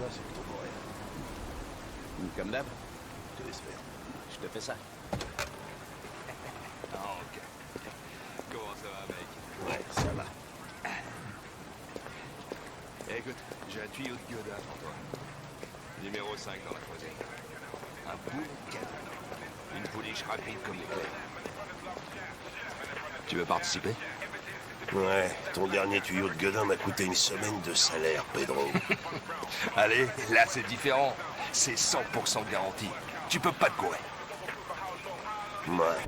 ça, c'est trop vrai. Comme d'hab, Je te laisse faire. je te fais ça. Ah, ok. Comment ça va, mec? Ouais, ça va. Écoute, j'ai un tuyau de Godin pour toi. Numéro 5 dans la croisée. Un bout de canon. Une pouliche rapide comme l'éclair. Tu veux participer? Ouais, ton dernier tuyau de gueudin m'a coûté une semaine de salaire, Pedro. Allez, là c'est différent. C'est 100% garanti. Tu peux pas te courir. Ouais.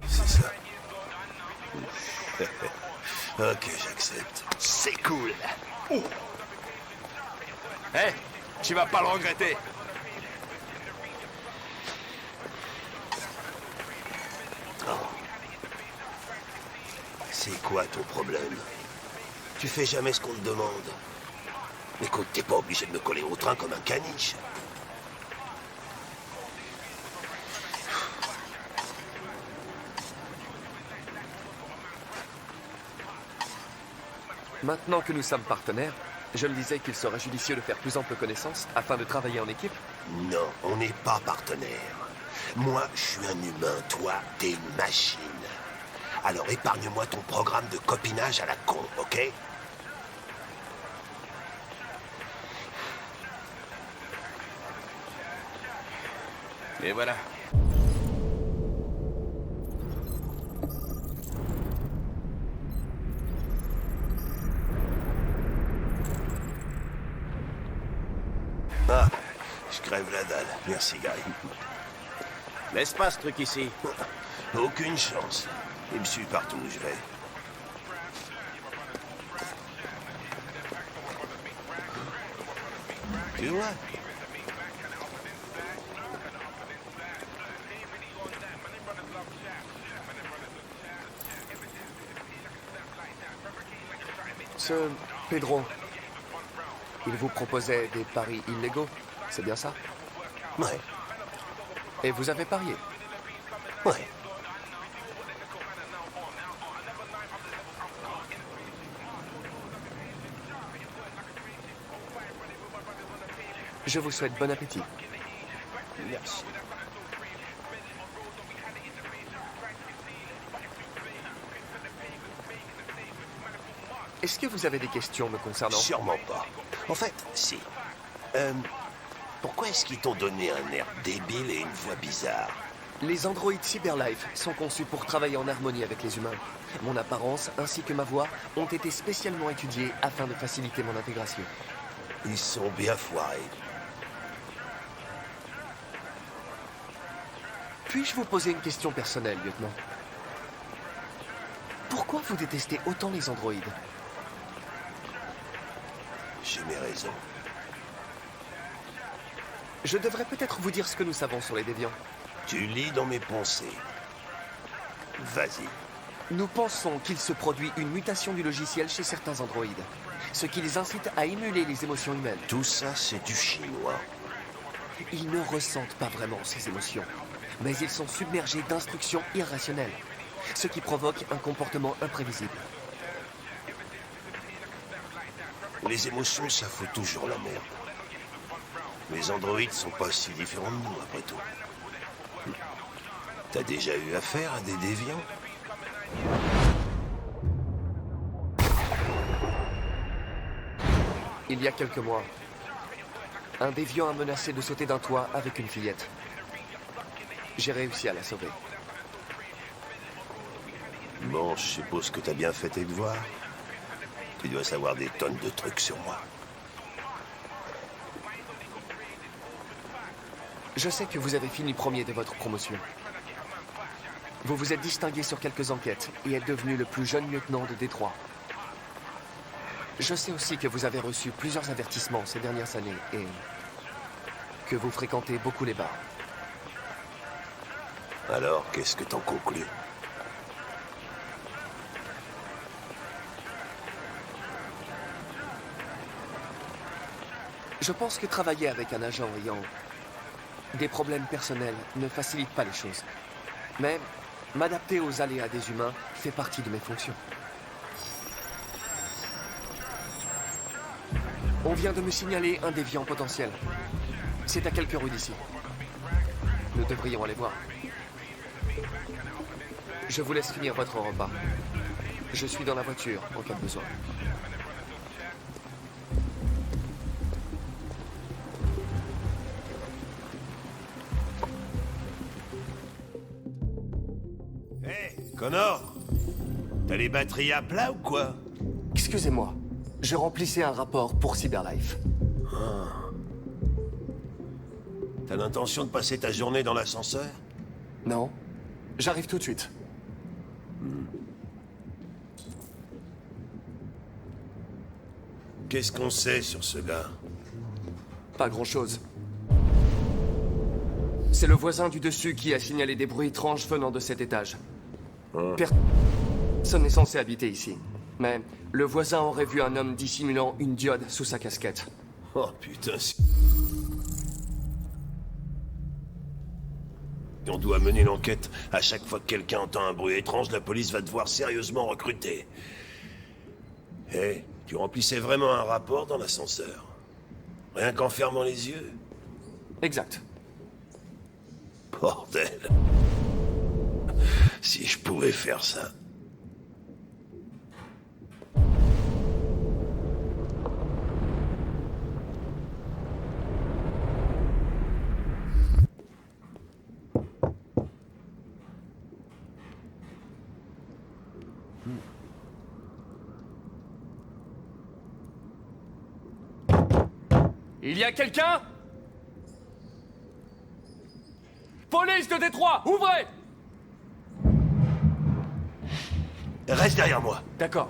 C'est ça. Ok, j'accepte. C'est cool. Oh. Hé, tu vas pas le regretter. Oh. C'est quoi ton problème? Tu fais jamais ce qu'on te demande. Écoute, t'es pas obligé de me coller au train comme un caniche. Maintenant que nous sommes partenaires, je me disais qu'il serait judicieux de faire plus ample connaissance afin de travailler en équipe. Non, on n'est pas partenaires. Moi, je suis un humain, toi, t'es une machine. Alors épargne-moi ton programme de copinage à la con, ok? Et voilà. Ah, je crève la dalle. Merci, Guy. Laisse pas ce truc ici. Aucune chance. Il me suit partout où je vais. Tu vois? Ce Pedro, il vous proposait des paris illégaux, c'est bien ça? Ouais, Et vous avez parié? ouais. Je vous souhaite bon appétit. Merci. Est-ce que vous avez des questions me concernant? Sûrement pas. En fait, si. Pourquoi est-ce qu'ils t'ont donné un air débile et une voix bizarre? Les androïdes Cyberlife sont conçus pour travailler en harmonie avec les humains. Mon apparence ainsi que ma voix ont été spécialement étudiées afin de faciliter mon intégration. Ils sont bien foirés. Puis-je vous poser une question personnelle, lieutenant? Pourquoi vous détestez autant les androïdes? J'ai mes raisons. Je devrais peut-être vous dire ce que nous savons sur les déviants. Tu lis dans mes pensées. Vas-y. Nous pensons qu'il se produit une mutation du logiciel chez certains androïdes, ce qui les incite à émuler les émotions humaines. Tout ça, c'est du chinois. Ils ne ressentent pas vraiment ces émotions, mais ils sont submergés d'instructions irrationnelles, ce qui provoque un comportement imprévisible. Les émotions, ça fout toujours la merde. Les androïdes sont pas si différents de nous, après tout. T'as déjà eu affaire à des déviants? Il y a quelques mois, un déviant a menacé de sauter d'un toit avec une fillette. J'ai réussi à la sauver. Bon, je suppose que t'as bien fait tes devoirs. Tu dois savoir des tonnes de trucs sur moi. Je sais que vous avez fini premier de votre promotion. Vous vous êtes distingué sur quelques enquêtes et êtes devenu le plus jeune lieutenant de Détroit. Je sais aussi que vous avez reçu plusieurs avertissements ces dernières années et que vous fréquentez beaucoup les bars. Alors, qu'est-ce que t'en conclus? Je pense que travailler avec un agent ayant des problèmes personnels ne facilite pas les choses. Mais m'adapter aux aléas des humains fait partie de mes fonctions. On vient de me signaler un déviant potentiel. C'est à quelques rues d'ici. Nous devrions aller voir. Je vous laisse finir votre repas. Je suis dans la voiture en cas de besoin. Hé, Connor! T'as les batteries à plat ou quoi? Excusez-moi, je remplissais un rapport pour Cyberlife. T'as l'intention de passer ta journée dans l'ascenseur? Non? J'arrive tout de suite. Qu'est-ce qu'on sait sur ce gars? Pas grand-chose. C'est le voisin du dessus qui a signalé des bruits étranges venant de cet étage. Personne n'est censé habiter ici. Mais le voisin aurait vu un homme dissimulant une diode sous sa casquette. Oh putain, on doit mener l'enquête. À chaque fois que quelqu'un entend un bruit étrange, la police va devoir sérieusement recruter. Hé, tu remplissais vraiment un rapport dans l'ascenseur? Rien qu'en fermant les yeux? Exact. Bordel. Si je pouvais faire ça. Il y a quelqu'un? Police de Détroit, ouvrez! Reste derrière moi. D'accord.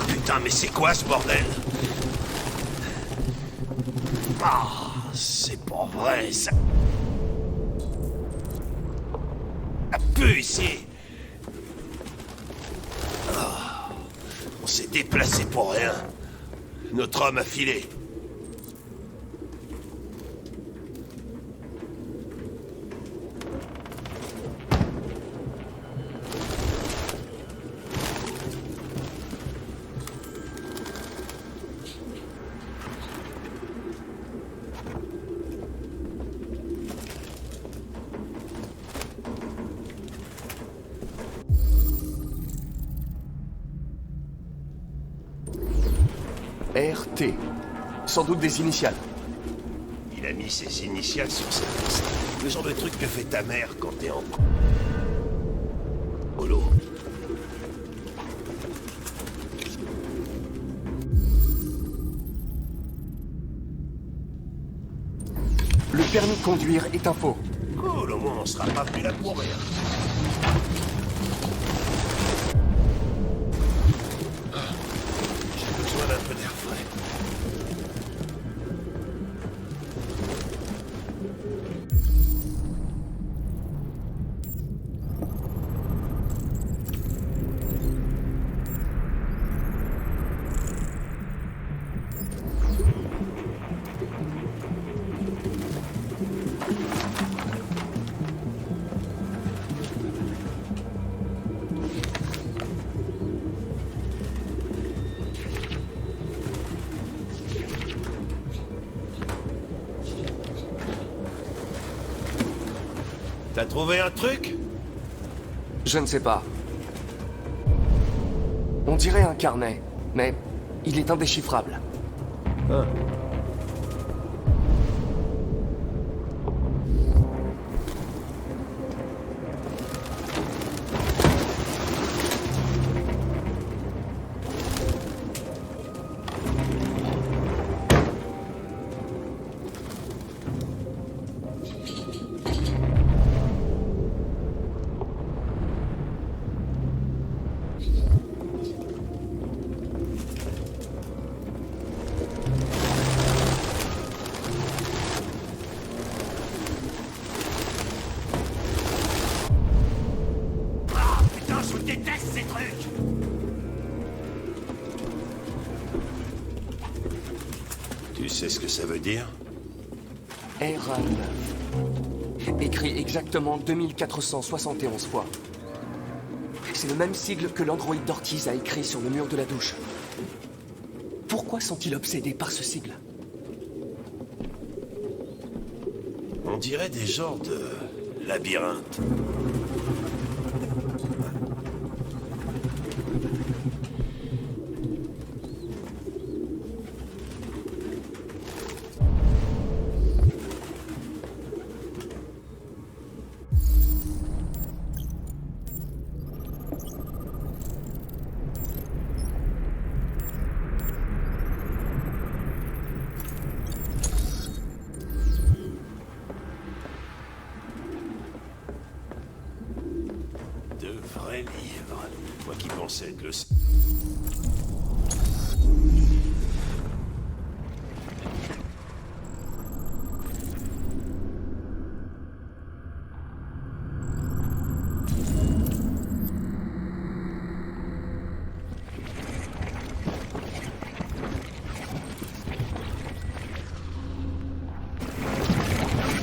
Putain, mais c'est quoi ce bordel? Ah, c'est pas vrai, ça... Ça pue ici. Ah, on s'est déplacé pour rien. Notre homme a filé. RT. Sans doute des initiales. Il a mis ses initiales sur sa veste. Le genre de truc que fait ta mère quand t'es en... Polo. Le permis de conduire est un faux. Cool, au moins on sera pas venu là pour rien. J'ai besoin d'un peu d'air frais. T'as trouvé un truc? Je ne sais pas. On dirait un carnet, mais il est indéchiffrable. sais ce que ça veut dire? RA9. Écrit exactement 2471 fois. C'est le même sigle que l'androïde d'Ortiz a écrit sur le mur de la douche. Pourquoi sont-ils obsédés par ce sigle? On dirait des genres de labyrinthes. Vrais livres. Moi qui pensais être le...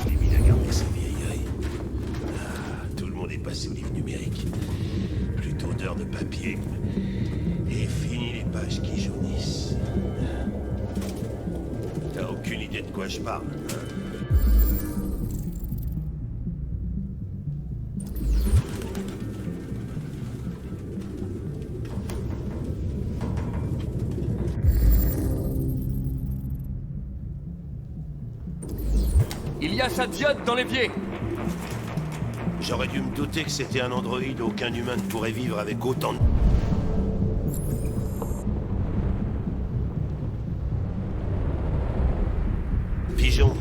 Il a gardé sa vieillerie. Tout le monde est passé au livre numérique. Plus d'odeur de papier. Et fini les pages qui jaunissent. T'as aucune idée de quoi je parle, hein? Il y a sa diode dans l'évier. J'aurais dû me douter que c'était un androïde. Aucun humain ne pourrait vivre avec autant de... Pigeon.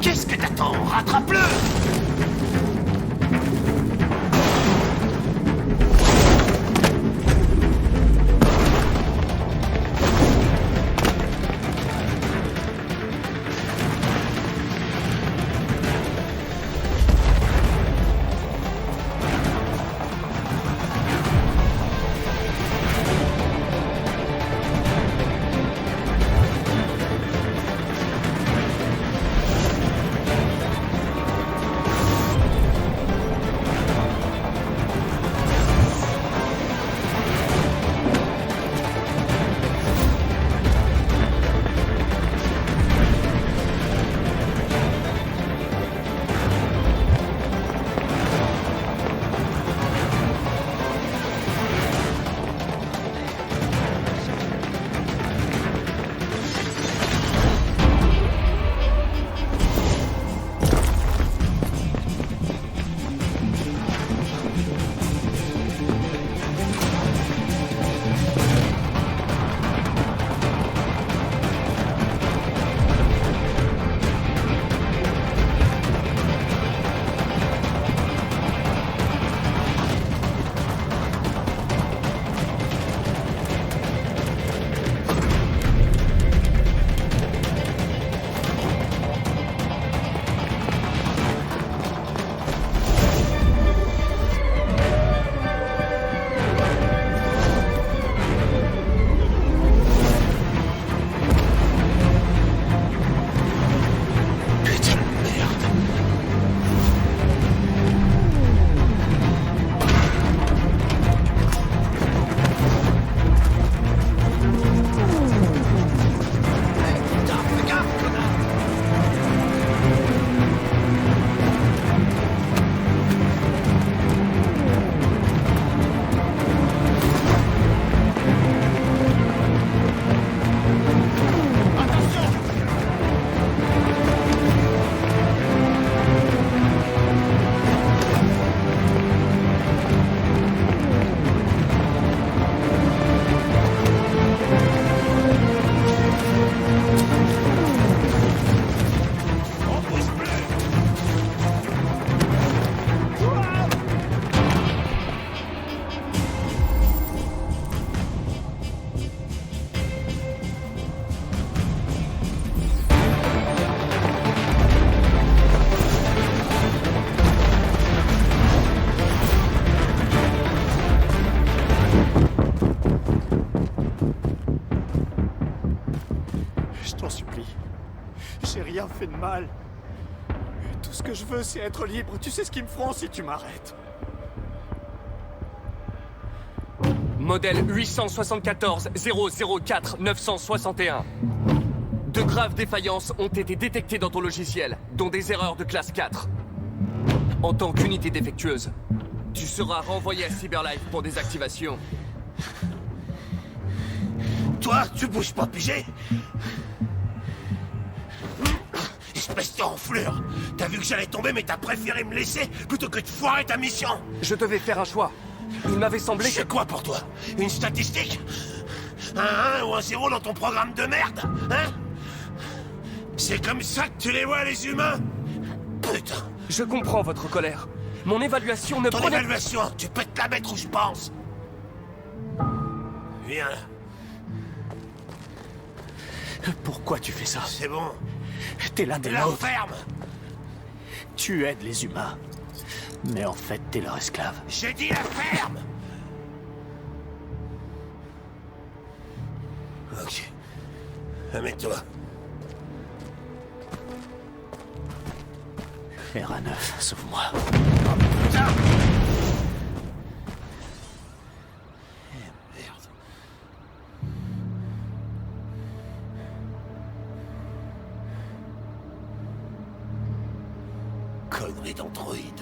Qu'est-ce que t'attends? Rattrape-le! mal. Tout ce que je veux, c'est être libre. Tu sais ce qu'ils me feront si tu m'arrêtes. Modèle 874 004 961. De graves défaillances ont été détectées dans ton logiciel, dont des erreurs de classe 4. En tant qu'unité défectueuse, tu seras renvoyé à Cyberlife pour désactivation. Toi, tu bouges pas, pigé? Espèce d'enflure! T'as vu que j'allais tomber, mais t'as préféré me laisser plutôt que de foirer ta mission! Je devais faire un choix. Il m'avait semblé que... C'est quoi pour toi? Une statistique? Un 1 ou un 0 dans ton programme de merde? Hein? C'est comme ça que tu les vois, les humains? Putain! Je comprends votre colère. Mon évaluation ne Ton prenait... évaluation, tu peux te la mettre où je pense! Viens là. Pourquoi tu fais ça? C'est bon. T'es l'un des La nôtres. ferme! Tu aides les humains. Mais en fait, t'es leur esclave. J'ai dit la ferme! Ok. Amène-toi. RA9, sauve-moi. Putain! Eh, merde. Connerie d'androïde.